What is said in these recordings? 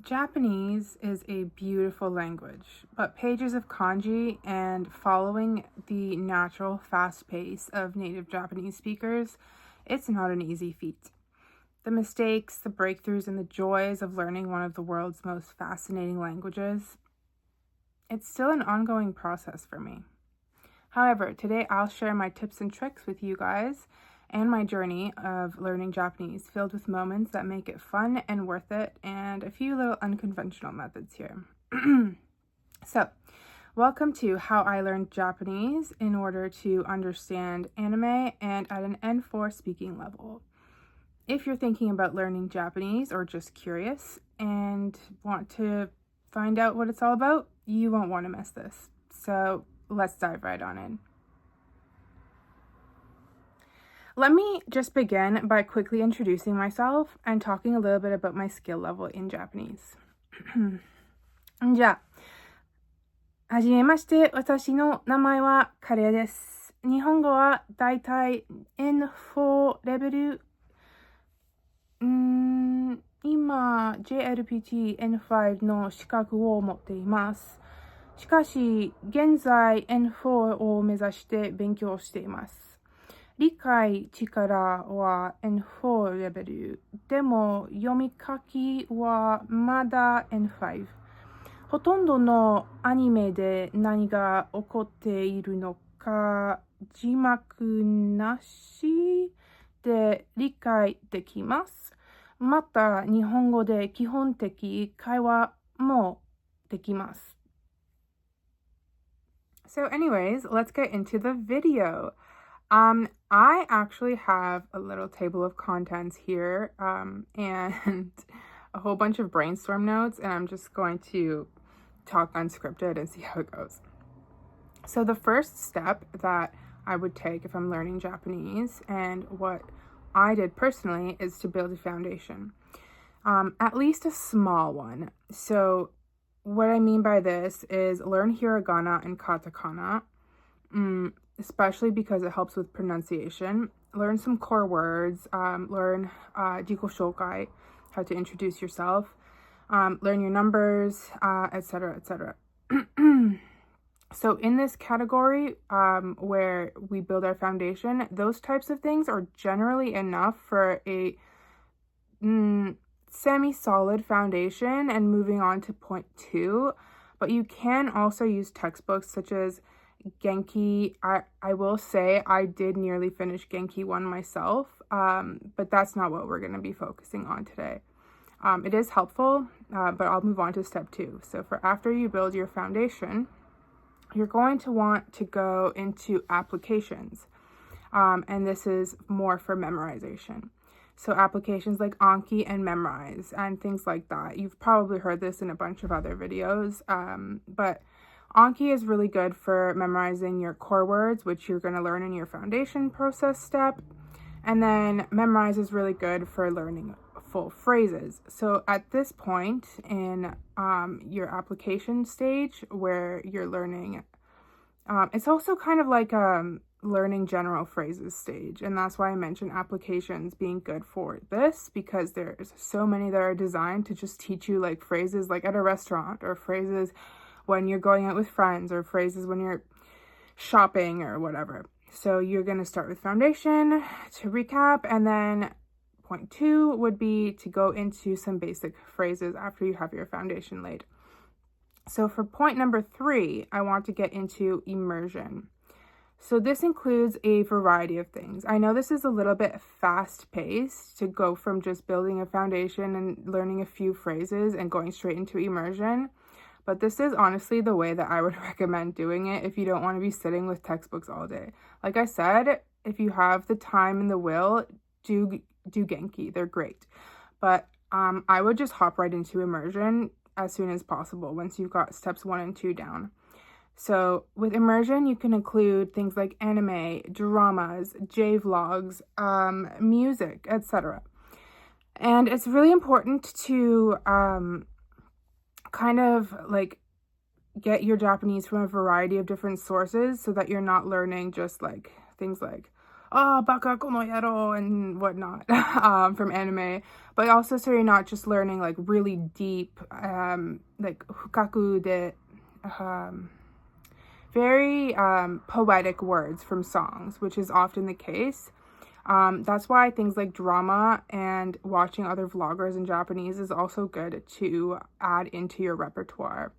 Japanese is a beautiful language, but pages of kanji and following the natural fast pace of native Japanese speakers, it's not an easy feat. The mistakes, the breakthroughs, and the joys of learning one of the world's most fascinating languages, it's still an ongoing process for me. However, today I'll share my tips and tricks with you guys and my journey of learning Japanese, filled with moments that make it fun and worth it, and a few little unconventional methods here. So, welcome to How I Learned Japanese in order to understand anime and at an N4 speaking level. If you're thinking about learning Japanese or just curious and want to find out what it's all about, you won't want to miss this. So, let's dive right on in. Let me just begin by quickly introducing myself and talking a little bit about my skill level in Japanese. じゃあ、はじめまして、私の名前はカレーです。日本語はだいたい N4 レベル。今、JLPT N5 の資格を持っています。しかし、現在 N4 を目指して勉強しています。理解力は N4 レベル。でも読み書きはまだ N5。ほとんどのアニメで何が起こっているのか字幕なしで理解できます。また日本語で基本的会話もできます。So anyways, let's get into the video. I actually have a little table of contents here, and a whole bunch of brainstorm notes, and I'm just going to talk unscripted and see how it goes. So the first step that I would take if I'm learning Japanese, and what I did personally, is to build a foundation, at least a small one. So what I mean by this is learn hiragana and katakana, especially because it helps with pronunciation. Learn some core words, learn jiko shokai, how to introduce yourself, learn your numbers, etc., etc. So in this category, where we build our foundation, those types of things are generally enough for a semi-solid foundation and moving on to point 2. But you can also use textbooks such as Genki. I will say I did nearly finish Genki 1 myself, but that's not what we're going to be focusing on today. It is helpful, but I'll move on to step 2. So for after you build your foundation, you're going to want to go into applications, and this is more for memorization. So applications like Anki and Memrise and things like that. You've probably heard this in a bunch of other videos, but Anki is really good for memorizing your core words, which you're going to learn in your foundation process step. And then Memrise is really good for learning full phrases. So at this point in your application stage where you're learning, it's also kind of like learning general phrases stage. And that's why I mentioned applications being good for this, because there's so many that are designed to just teach you like phrases like at a restaurant, or phrases when you're going out with friends, or phrases when you're shopping or whatever. So you're going to start with foundation to recap, and then point 2 would be to go into some basic phrases after you have your foundation laid. So for point number 3, I want to get into immersion. So this includes a variety of things. I know this is a little bit fast-paced to go from just building a foundation and learning a few phrases and going straight into immersion, but this is honestly the way that I would recommend doing it if you don't want to be sitting with textbooks all day. Like I said, if you have the time and the will, do Genki. They're great. But I would just hop right into immersion as soon as possible once you've got steps 1 and 2 down. So with immersion, you can include things like anime, dramas, J-vlogs, music, etc. And it's really important to kind of like get your Japanese from a variety of different sources, so that you're not learning just like things like, oh, baka kono yaro and whatnot, from anime. But also so you're not just learning like really deep, like fukaku de, very poetic words from songs, which is often the case. That's why things like drama and watching other vloggers in Japanese is also good to add into your repertoire.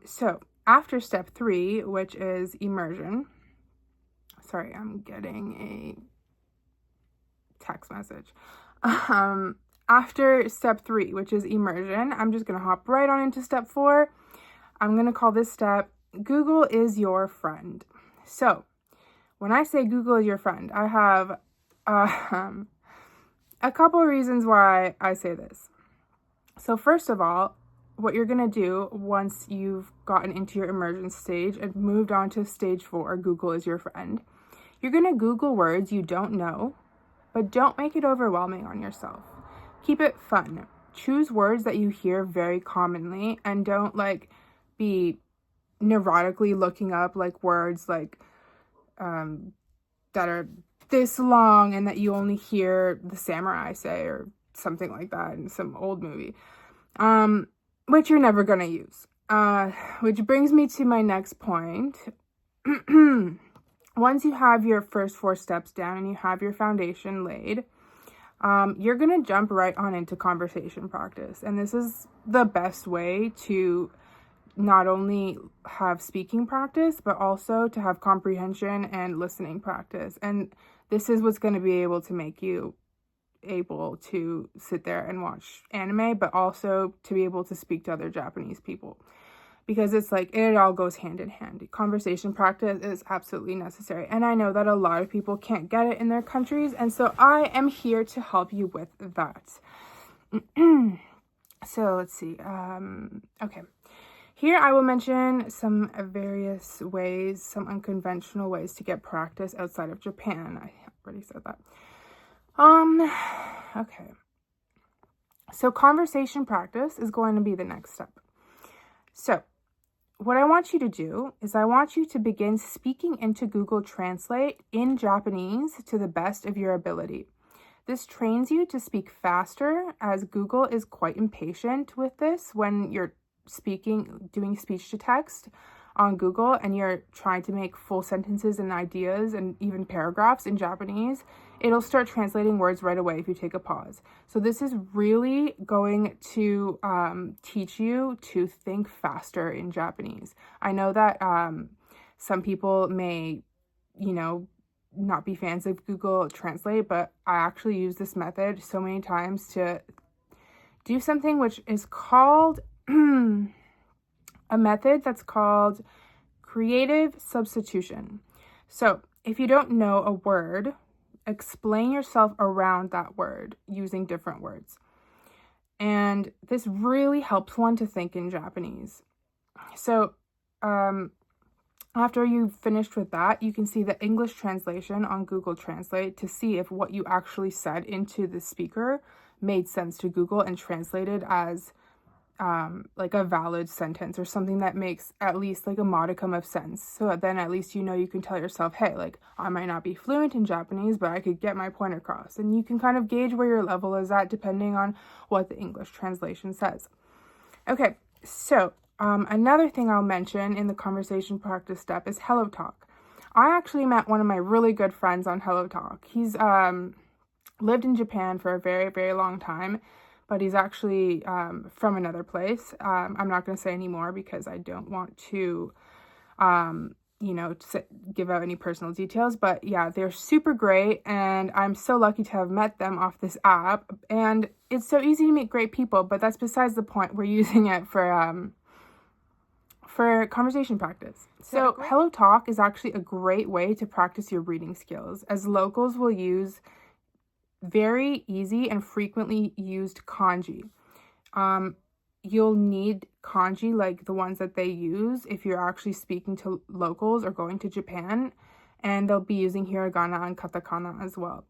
So after step 3, which is immersion, sorry, I'm getting a text message. After step 3, which is immersion, I'm just going to hop right on into step 4. I'm going to call this step Google is your friend. So when I say Google is your friend, I have a couple of reasons why I say this. So first of all, what you're going to do once you've gotten into your immersion stage and moved on to stage 4, Google is your friend, you're going to Google words you don't know, but don't make it overwhelming on yourself. Keep it fun. Choose words that you hear very commonly and don't like be neurotically looking up like words like that are this long and that you only hear the samurai say or something like that in some old movie, which you're never going to use. Which brings me to my next point. Once you have your first 4 steps down and you have your foundation laid, you're going to jump right on into conversation practice. And this is the best way to not only have speaking practice, but also to have comprehension and listening practice. And this is what's going to be able to make you able to sit there and watch anime, but also to be able to speak to other Japanese people. Because it's like, it all goes hand in hand. Conversation practice is absolutely necessary. And I know that a lot of people can't get it in their countries. And so I am here to help you with that. So let's see. Okay. Here I will mention some various ways, some unconventional ways to get practice outside of Japan. I already said that. Okay. So conversation practice is going to be the next step. So what I want you to do is I want you to begin speaking into Google Translate in Japanese to the best of your ability. This trains you to speak faster, as Google is quite impatient with this when you're doing speech to text on Google and you're trying to make full sentences and ideas and even paragraphs in Japanese. It'll start translating words right away if you take a pause. So this is really going to teach you to think faster in Japanese. I know that some people may, not be fans of Google Translate, but I actually use this method so many times to do something which is called a method that's called creative substitution. So if you don't know a word, explain yourself around that word using different words. And this really helps one to think in Japanese. So after you've finished with that, you can see the English translation on Google Translate to see if what you actually said into the speaker made sense to Google and translated as like a valid sentence or something that makes at least like a modicum of sense. So then at least you can tell yourself, hey, like I might not be fluent in Japanese, but I could get my point across. And you can kind of gauge where your level is at depending on what the English translation says. Okay, so another thing I'll mention in the conversation practice step is Hello Talk. I actually met one of my really good friends on Hello Talk. He's lived in Japan for a very, very long time, but he's actually from another place. I'm not going to say any more because I don't want to, give out any personal details. But yeah, they're super great, and I'm so lucky to have met them off this app. And it's so easy to meet great people, but that's besides the point. We're using it for conversation practice. So Hello Talk is actually a great way to practice your reading skills, as locals will use very easy and frequently used kanji. You'll need kanji like the ones that they use if you're actually speaking to locals or going to Japan, and they'll be using hiragana and katakana as well.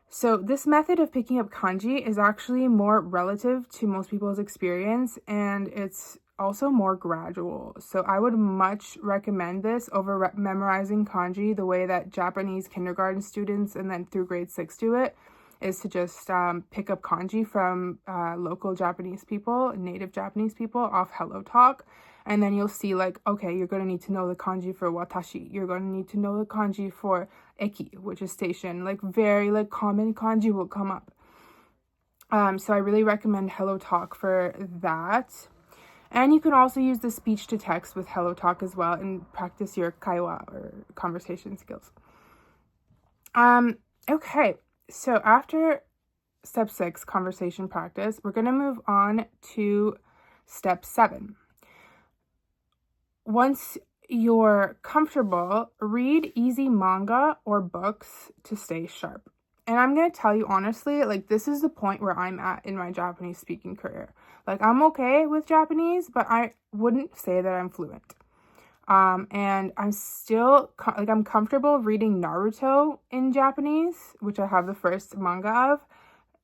So this method of picking up kanji is actually more relative to most people's experience, and it's also more gradual. So I would much recommend this over memorizing kanji the way that Japanese kindergarten students and then through grade 6 do it, is to just pick up kanji from local Japanese people, native Japanese people off Hello Talk. And then you'll see like, okay, you're going to need to know the kanji for watashi. You're going to need to know the kanji for eki, which is station. Like very like common kanji will come up. So I really recommend Hello Talk for that. And you can also use the speech to text with Hello Talk as well and practice your kaiwa or conversation skills. Okay, so after step 6, conversation practice, we're going to move on to step 7. Once you're comfortable, read easy manga or books to stay sharp. And I'm going to tell you honestly, like this is the point where I'm at in my Japanese speaking career. Like I'm okay with Japanese, but I wouldn't say that I'm fluent. And I'm still, I'm comfortable reading Naruto in Japanese, which I have the first manga of,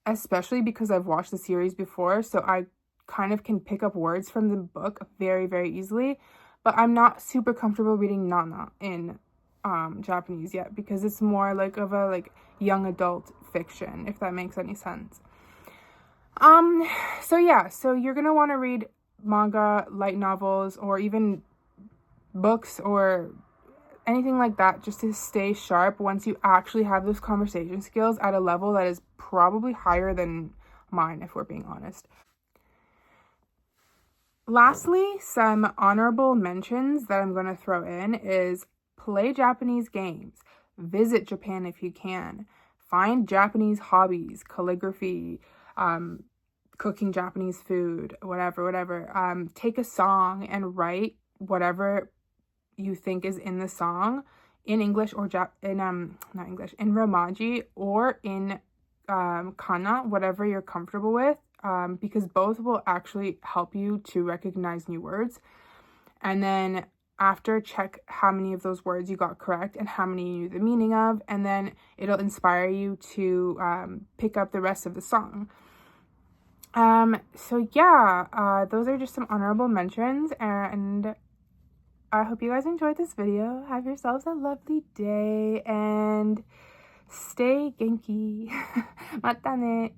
especially because I've watched the series before, so I kind of can pick up words from the book very, very easily. But I'm not super comfortable reading Nana in Japanese yet, because it's more like of a like young adult fiction, if that makes any sense. So yeah, so you're gonna want to read manga, light novels, or even books or anything like that just to stay sharp once you actually have those conversation skills at a level that is probably higher than mine, if we're being honest. Lastly, some honorable mentions that I'm going to throw in is play Japanese games, visit Japan if you can, find Japanese hobbies, calligraphy, cooking Japanese food, whatever. Take a song and write whatever you think is in the song in English or in Romaji or in kana, whatever you're comfortable with, because both will actually help you to recognize new words. And then after, check how many of those words you got correct and how many you knew the meaning of, and then it'll inspire you to pick up the rest of the song. So yeah, those are just some honorable mentions, and I hope you guys enjoyed this video. Have yourselves a lovely day and stay genki. Mata ne.